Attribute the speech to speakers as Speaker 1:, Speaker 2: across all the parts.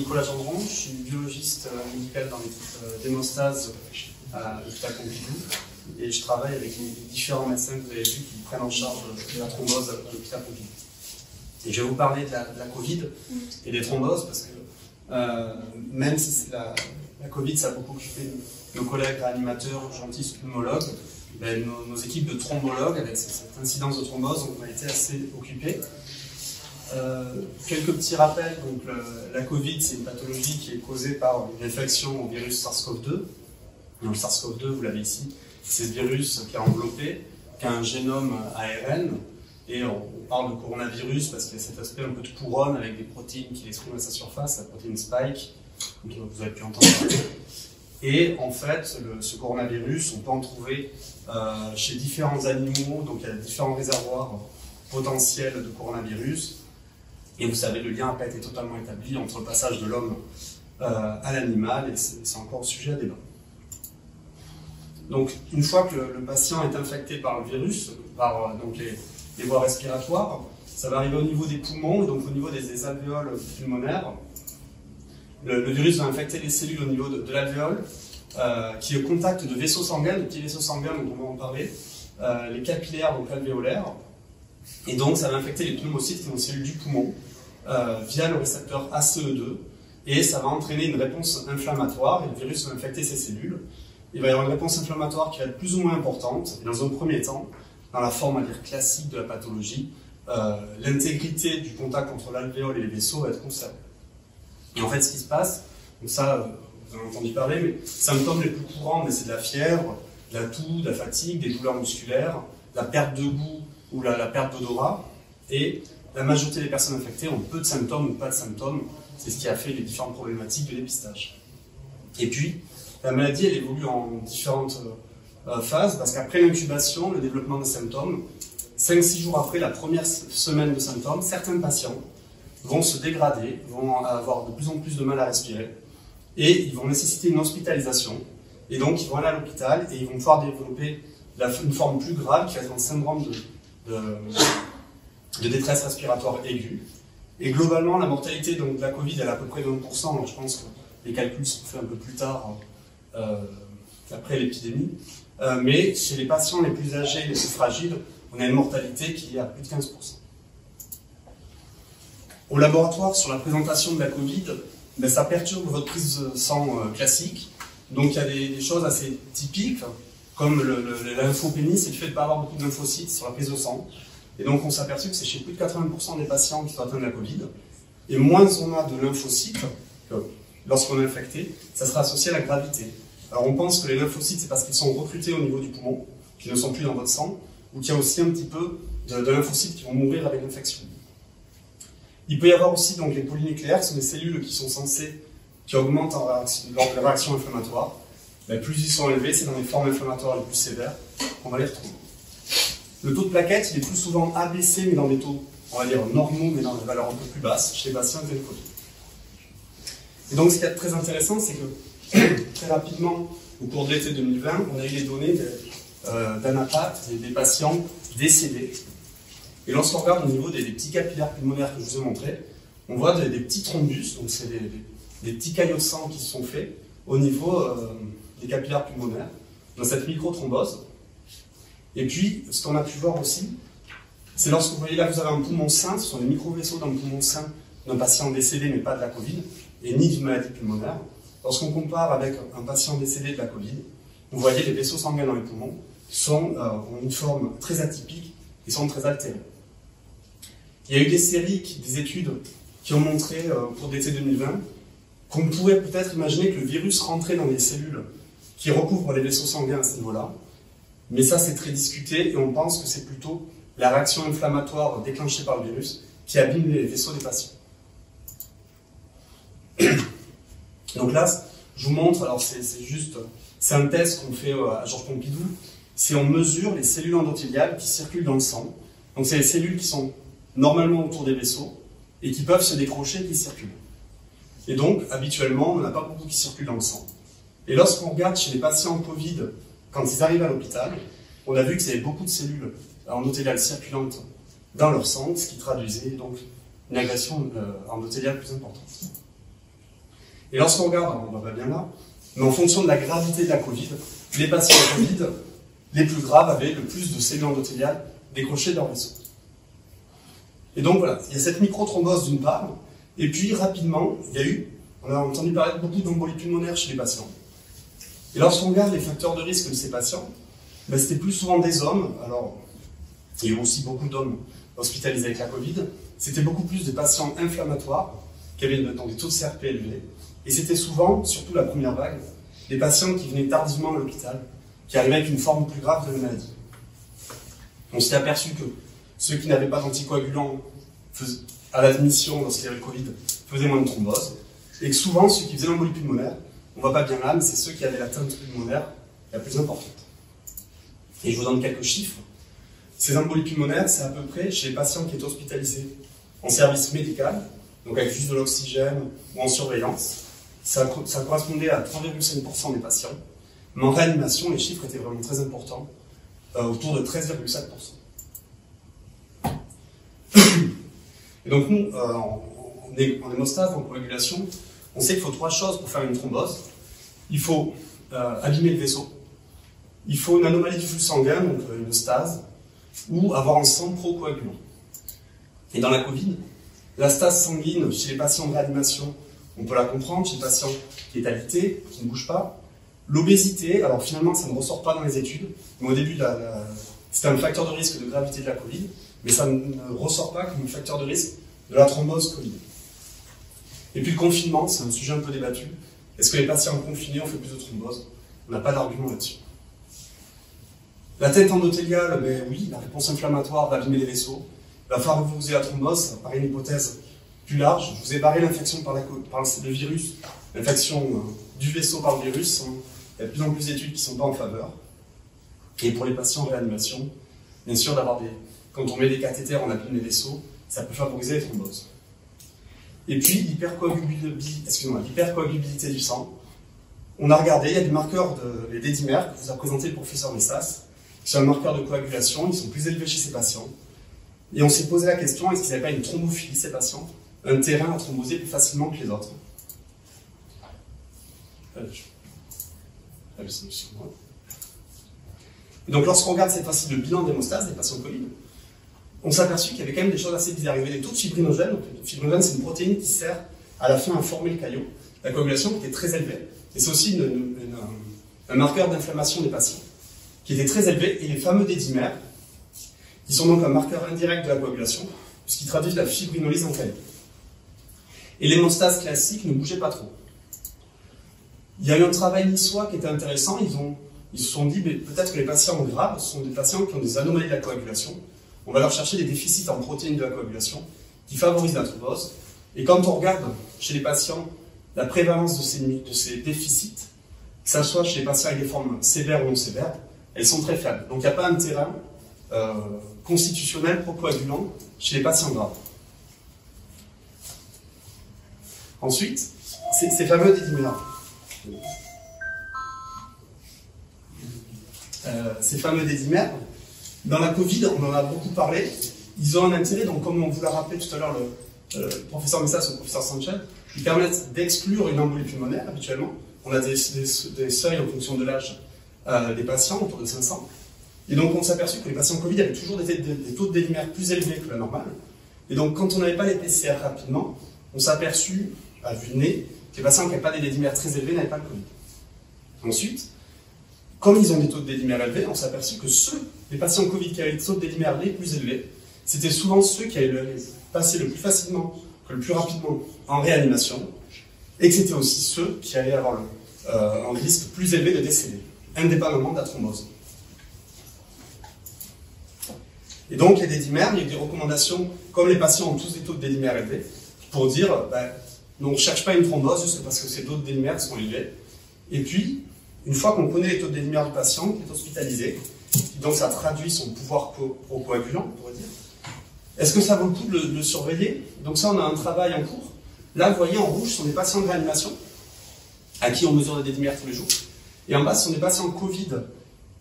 Speaker 1: Nicolas Gendron, je suis biologiste médical dans l'équipe d'hémostase à l'hôpital Pompidou et je travaille avec les différents médecins que vous avez vus qui prennent en charge de la thrombose à l'hôpital Pompidou. Et je vais vous parler de la Covid et des thromboses parce que même si la Covid ça a beaucoup occupé nos collègues réanimateurs, urgentistes, pneumologues, ben, nos équipes de thrombologues avec cette incidence de thrombose on a été assez occupés. Quelques petits rappels, donc la Covid c'est une pathologie qui est causée par une infection au virus SARS-CoV-2. Donc le SARS-CoV-2, vous l'avez ici, c'est ce virus qui est enveloppé, qui a un génome ARN, et on parle de coronavirus parce qu'il y a cet aspect un peu de couronne avec des protéines qui l'expriment à sa surface, la protéine spike, dont vous avez pu entendre parler. Et en fait, ce coronavirus, on peut en trouver chez différents animaux, donc il y a différents réservoirs potentiels de coronavirus. Et vous savez, le lien n'a pas été totalement établi entre le passage de l'homme à l'animal, et c'est encore sujet à débat. Donc, une fois que le patient est infecté par le virus, par donc les voies respiratoires, ça va arriver au niveau des poumons, et donc au niveau des alvéoles pulmonaires. Le virus va infecter les cellules au niveau de l'alvéole, qui est au contact de vaisseaux sanguins, de petits vaisseaux sanguins, dont on va en parler, les capillaires, donc alvéolaires, et donc ça va infecter les pneumocytes, qui sont les cellules du poumon, via le récepteur ACE2, et ça va entraîner une réponse inflammatoire, et le virus va infecter ces cellules. Il va y avoir une réponse inflammatoire qui va être plus ou moins importante, et dans un premier temps, dans la forme à dire classique de la pathologie, l'intégrité du contact entre l'alvéole et les vaisseaux va être conservée. Et en fait, ce qui se passe, donc ça, vous en avez entendu parler, mais les symptômes les plus courants, c'est de la fièvre, de la toux, de la fatigue, des douleurs musculaires, la perte de goût ou la perte d'odorat, et la majorité des personnes infectées ont peu de symptômes ou pas de symptômes. C'est ce qui a fait les différentes problématiques de dépistage. Et puis, la maladie, elle évolue en différentes phases, parce qu'après l'incubation, le développement des symptômes, 5-6 jours après la première semaine de symptômes, certains patients vont se dégrader, vont avoir de plus en plus de mal à respirer, et ils vont nécessiter une hospitalisation. Et donc, ils vont aller à l'hôpital et ils vont pouvoir développer une forme plus grave qui va être un syndrome de détresse respiratoire aiguë. Et globalement, la mortalité donc, de la Covid, elle est à peu près de 1%. Donc je pense que les calculs sont faits un peu plus tard, après l'épidémie. Mais chez les patients les plus âgés, les plus fragiles, on a une mortalité qui est à plus de 15%. Au laboratoire, sur la présentation de la Covid, ben, ça perturbe votre prise de sang classique. Donc il y a des choses assez typiques, comme la lymphopénie, c'est le fait de ne pas avoir beaucoup de lymphocytes sur la prise de sang. Et donc on s'est aperçu que c'est chez plus de 80% des patients qui sont atteints de la Covid. Et moins on a de lymphocytes, lorsqu'on est infecté, ça sera associé à la gravité. Alors on pense que les lymphocytes, c'est parce qu'ils sont recrutés au niveau du poumon, qui ne sont plus dans votre sang, ou qu'il y a aussi un petit peu de lymphocytes qui vont mourir avec l'infection. Il peut y avoir aussi donc, les polynucléaires, ce sont des cellules qui augmentent lors de la réaction inflammatoire. Ben, plus ils sont élevés, c'est dans les formes inflammatoires les plus sévères qu'on va les retrouver. Le taux de plaquettes, il est plus souvent abaissé, mais dans des taux, on va dire, normaux, mais dans des valeurs un peu plus basses, chez les patients avec le Covid. Et donc, ce qui est très intéressant, c'est que, très rapidement, au cours de l'été 2020, on a eu les données d'anapath des patients décédés. Et lorsqu'on regarde au niveau des petits capillaires pulmonaires que je vous ai montrés, on voit des petits thrombus, donc c'est des petits caillots de sang qui se sont faits au niveau des capillaires pulmonaires, dans cette microthrombose. Et puis, ce qu'on a pu voir aussi, c'est lorsque vous voyez là, vous avez un poumon sain, ce sont des micro-vaisseaux dans le poumon sain d'un patient décédé, mais pas de la Covid, et ni d'une maladie pulmonaire. Lorsqu'on compare avec un patient décédé de la Covid, vous voyez les vaisseaux sanguins dans les poumons ont une forme très atypique et sont très altérés. Il y a eu des études qui ont montré au cours de l'été 2020 qu'on pourrait peut-être imaginer que le virus rentrait dans les cellules qui recouvrent les vaisseaux sanguins à ce niveau-là. Mais ça, c'est très discuté et on pense que c'est plutôt la réaction inflammatoire déclenchée par le virus qui abîme les vaisseaux des patients. Donc là, je vous montre, alors c'est un test qu'on fait à Georges Pompidou, c'est on mesure les cellules endothéliales qui circulent dans le sang. Donc c'est les cellules qui sont normalement autour des vaisseaux et qui peuvent se décrocher et qui circulent. Et donc, habituellement, on n'a pas beaucoup qui circulent dans le sang. Et lorsqu'on regarde chez les patients Covid, quand ils arrivent à l'hôpital, on a vu qu'il y avait beaucoup de cellules endothéliales circulantes dans leur sang, ce qui traduisait donc une agression endothéliale plus importante. Et lorsqu'on regarde, on ne voit pas bien là, mais en fonction de la gravité de la Covid, les patients Covid les plus graves avaient le plus de cellules endothéliales décrochées de leur vaisseau. Et donc voilà, il y a cette microthrombose d'une part, et puis rapidement, on a entendu parler beaucoup d'embolie pulmonaire chez les patients. Et lorsqu'on regarde les facteurs de risque de ces patients, ben c'était plus souvent des hommes, alors il y a eu aussi beaucoup d'hommes hospitalisés avec la Covid, c'était beaucoup plus des patients inflammatoires, qui avaient des taux de CRP élevés, et c'était souvent, surtout la première vague, des patients qui venaient tardivement à l'hôpital, qui arrivaient avec une forme plus grave de la maladie. On s'est aperçu que ceux qui n'avaient pas d'anticoagulants à l'admission lorsqu'il y avait le Covid faisaient moins de thrombose, et que souvent ceux qui faisaient l'embolie pulmonaire, on ne voit pas bien là, mais c'est ceux qui avaient l'atteinte pulmonaire la plus importante. Et je vous donne quelques chiffres. Ces embolies pulmonaires, c'est à peu près chez les patients qui étaient hospitalisés en service médical, donc avec juste de l'oxygène ou en surveillance, ça correspondait à 3,5% des patients. Mais en réanimation, les chiffres étaient vraiment très importants, autour de 13,7%. Et donc nous, en hémostase, en coagulation, on sait qu'il faut 3 choses pour faire une thrombose. Il faut abîmer le vaisseau, il faut une anomalie du flux sanguin, donc une stase, ou avoir un sang procoagulant. Et dans la Covid, la stase sanguine chez les patients de réanimation, on peut la comprendre, chez le patient qui est alité, qui ne bouge pas. L'obésité, alors finalement ça ne ressort pas dans les études, mais au début c'était un facteur de risque de gravité de la Covid, mais ça ne ressort pas comme un facteur de risque de la thrombose Covid. Et puis le confinement, c'est un sujet un peu débattu. Est-ce que les patients confinés ont fait plus de thrombose? On n'a pas d'argument là-dessus. La tête endothéliale, ben oui, la réponse inflammatoire va abîmer les vaisseaux, va favoriser la thrombose, ça paraît une hypothèse plus large. Je vous ai barré l'infection par le virus, l'infection du vaisseau par le virus. Il y a de plus en plus d'études qui ne sont pas en faveur. Et pour les patients en réanimation, bien sûr, quand on met des cathéters, on abîme les vaisseaux, ça peut favoriser les thromboses. Et puis, l'hypercoagulabilité du sang. On a regardé, il y a des marqueurs, les dédimères, que vous a présenté le professeur Messas, qui sont un marqueur de coagulation, ils sont plus élevés chez ces patients. Et on s'est posé la question, est-ce qu'ils n'avaient pas une thrombophilie, ces patients, un terrain à thromboser plus facilement que les autres? Et donc, lorsqu'on regarde cette fois-ci le bilan d'hémostase des patients Covid, on s'est aperçu qu'il y avait quand même des choses assez bizarres. Il y avait des taux de fibrinogène. Donc, le fibrinogène, c'est une protéine qui sert à la fin à former le caillot. La coagulation qui était très élevée. Et c'est aussi un marqueur d'inflammation des patients, qui était très élevé. Et les fameux dédimères, qui sont donc un marqueur indirect de la coagulation, puisqu'ils traduisent la fibrinolyse en caillot. Et l'hémostase classique ne bougeait pas trop. Il y a eu un travail niçois qui était intéressant. Ils se sont dit, peut-être que les patients graves sont des patients qui ont des anomalies de la coagulation. On va leur chercher des déficits en protéines de la coagulation qui favorisent la thrombose. Et quand on regarde chez les patients la prévalence de ces déficits, que ce soit chez les patients avec des formes sévères ou non sévères, elles sont très faibles. Donc il n'y a pas un terrain constitutionnel procoagulant chez les patients graves. Ensuite, ces fameux dédimères. Ces fameux dédimères, dans la Covid, on en a beaucoup parlé, ils ont un intérêt, donc comme on vous l'a rappelé tout à l'heure, le professeur Messas et le professeur Sanchez, ils permettent d'exclure une embolie pulmonaire habituellement. On a des seuils en fonction de l'âge des patients, autour de 500. Et donc on s'est aperçu que les patients Covid avaient toujours des taux de dédimères plus élevés que la normale. Et donc quand on n'avait pas les PCR rapidement, on s'est aperçu, à vue de nez, que les patients qui n'avaient pas des dédimères très élevés n'avaient pas le Covid. Ensuite, comme ils ont des taux de dédimères élevés, on s'est aperçu que les patients Covid qui avaient les taux de dédimères les plus élevés, c'était souvent ceux qui allaient passer le plus facilement, que le plus rapidement en réanimation, et que c'était aussi ceux qui allaient avoir un risque plus élevé de décéder, indépendamment de la thrombose. Et donc les dédimères, il y a eu des recommandations, comme les patients ont tous des taux de dédimères élevés, pour dire, on ne cherche pas une thrombose juste parce que ces taux de dédimères sont élevés. Et puis, une fois qu'on connaît les taux de dédimères du patient qui est hospitalisé, donc ça traduit son pouvoir procoagulant, on pourrait dire, est-ce que ça vaut le coup de le surveiller? Donc ça, on a un travail en cours. Là, vous voyez, en rouge, ce sont des patients de réanimation, à qui on mesure des dédimères tous les jours. Et en bas, ce sont des patients Covid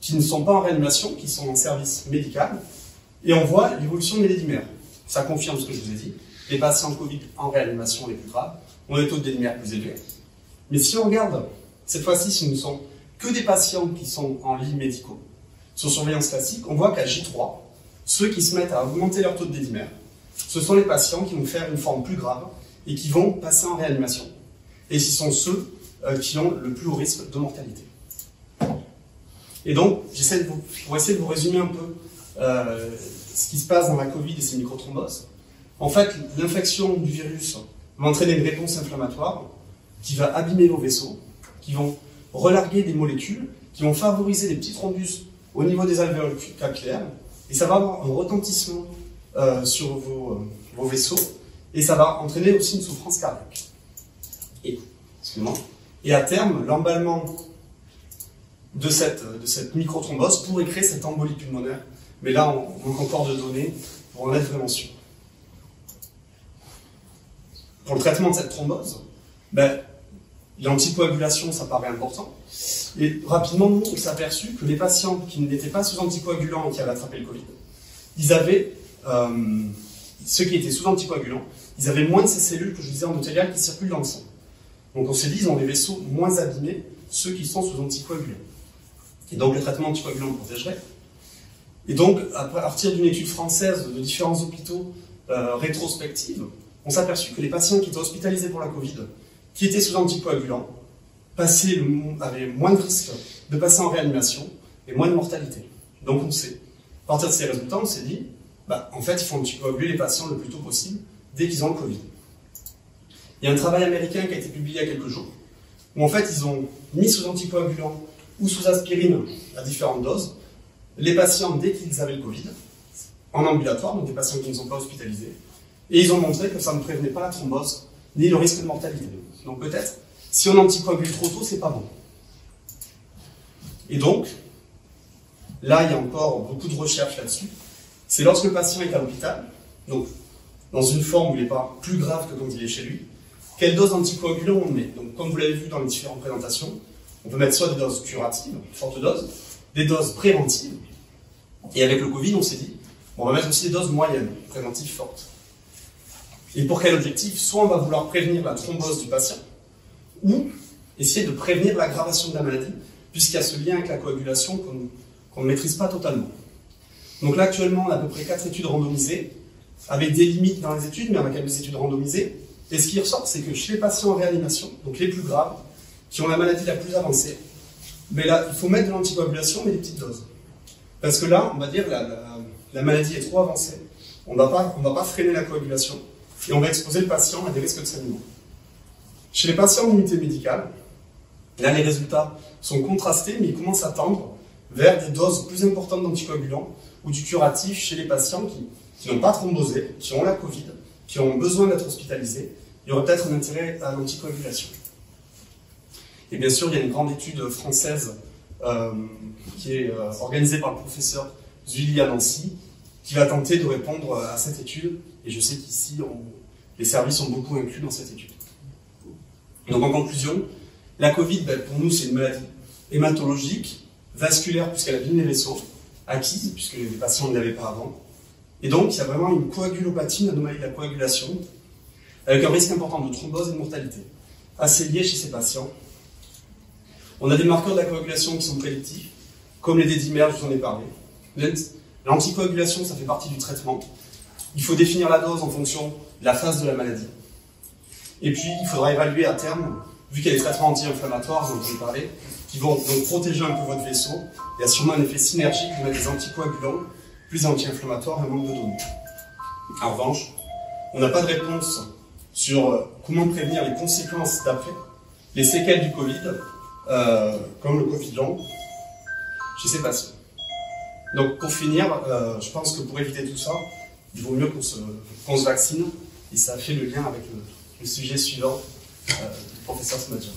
Speaker 1: qui ne sont pas en réanimation, qui sont en service médical. Et on voit l'évolution des dédimères. Ça confirme ce que je vous ai dit. Les patients Covid en réanimation les plus graves ont des taux de dédimères plus élevés. Mais si on regarde, cette fois-ci, ce ne sont que des patients qui sont en lits médicaux, sur surveillance classique, on voit qu'à J3, ceux qui se mettent à augmenter leur taux de dédimère, ce sont les patients qui vont faire une forme plus grave et qui vont passer en réanimation. Et ce sont ceux qui ont le plus haut risque de mortalité. Et donc, pour essayer de vous résumer un peu ce qui se passe dans la Covid et ces microthromboses, en fait, l'infection du virus va entraîner une réponse inflammatoire qui va abîmer vos vaisseaux, qui vont relarguer des molécules, qui vont favoriser des petits thrombus au niveau des alvéoles capillaires, et ça va avoir un retentissement sur vos vaisseaux, et ça va entraîner aussi une souffrance cardiaque. Et à terme, l'emballement de cette microthrombose pourrait créer cette embolie pulmonaire, mais là, on manque encore de données pour en être vraiment sûr. Pour le traitement de cette thrombose, l'anticoagulation, ça paraît important. Et rapidement, nous, on s'est aperçu que les patients qui n'étaient pas sous anticoagulants et qui avaient attrapé le Covid, ceux qui étaient sous anticoagulants, ils avaient moins de ces cellules que je disais endothéliales qui circulent dans le sang. Donc on s'est dit, ils ont des vaisseaux moins abîmés, ceux qui sont sous anticoagulants. Et donc le traitement anticoagulant protégerait. Et donc, à partir d'une étude française de différents hôpitaux rétrospective, on s'est aperçu que les patients qui étaient hospitalisés pour la Covid, qui étaient sous anticoagulants, avaient moins de risques de passer en réanimation et moins de mortalité. Donc à partir de ces résultats, on s'est dit, en fait, il faut anticoaguler les patients le plus tôt possible, dès qu'ils ont le Covid. Il y a un travail américain qui a été publié il y a quelques jours, où en fait, ils ont mis sous anticoagulant ou sous aspirine à différentes doses, les patients dès qu'ils avaient le Covid, en ambulatoire, donc des patients qui ne sont pas hospitalisés, et ils ont montré que ça ne prévenait pas la thrombose, ni le risque de mortalité. Donc peut-être, si on anticoagule trop tôt, c'est pas bon. Et donc, là, il y a encore beaucoup de recherches là-dessus. C'est lorsque le patient est à l'hôpital, donc dans une forme où il n'est pas plus grave que quand il est chez lui, quelle dose d'anticoagulant on met. Donc comme vous l'avez vu dans les différentes présentations, on peut mettre soit des doses curatives, fortes doses, des doses préventives, et avec le Covid, on s'est dit, on va mettre aussi des doses moyennes, préventives fortes. Et pour quel objectif? Soit on va vouloir prévenir la thrombose du patient, ou essayer de prévenir l'aggravation de la maladie, puisqu'il y a ce lien avec la coagulation qu'on ne maîtrise pas totalement. Donc là, actuellement, on a à peu près 4 études randomisées, avec des limites dans les études, mais on a quand même des études randomisées. Et ce qui ressort, c'est que chez les patients en réanimation, donc les plus graves, qui ont la maladie la plus avancée, mais là, il faut mettre de l'anticoagulation, mais des petites doses. Parce que là, on va dire, la maladie est trop avancée, on ne va pas freiner la coagulation, et on va exposer le patient à des risques de saignement. Chez les patients en unité médicale, là, les résultats sont contrastés, mais ils commencent à tendre vers des doses plus importantes d'anticoagulants ou du curatif chez les patients qui n'ont pas thrombosé, qui ont la Covid, qui ont besoin d'être hospitalisés. Il y aurait peut-être un intérêt à l'anticoagulation. Et bien sûr, il y a une grande étude française qui est organisée par le professeur Zully à Nancy, qui va tenter de répondre à cette étude. Et je sais qu'ici, les services sont beaucoup inclus dans cette étude. Donc en conclusion, la Covid, pour nous, c'est une maladie hématologique, vasculaire, puisqu'elle abîme les vaisseaux, acquise, puisque les patients ne l'avaient pas avant. Et donc, il y a vraiment une coagulopathie, une anomalie de la coagulation, avec un risque important de thrombose et de mortalité, assez lié chez ces patients. On a des marqueurs de la coagulation qui sont prédictifs, comme les dédimères, je vous en ai parlé. L'anticoagulation, ça fait partie du traitement. Il faut définir la dose en fonction de la phase de la maladie. Et puis, il faudra évaluer à terme, vu qu'il y a des traitements anti-inflammatoires, dont je vais parler, qui vont donc protéger un peu votre vaisseau. Il y a sûrement un effet synergique de mettre des anticoagulants, plus anti-inflammatoires et un manque de données. En revanche, on n'a pas de réponse sur comment prévenir les conséquences d'après, les séquelles du Covid, comme le Covid long, chez ces patients. Donc pour finir, je pense que pour éviter tout ça, il vaut mieux qu'on se vaccine, et ça fait le lien avec le sujet suivant du professeur Smadjian.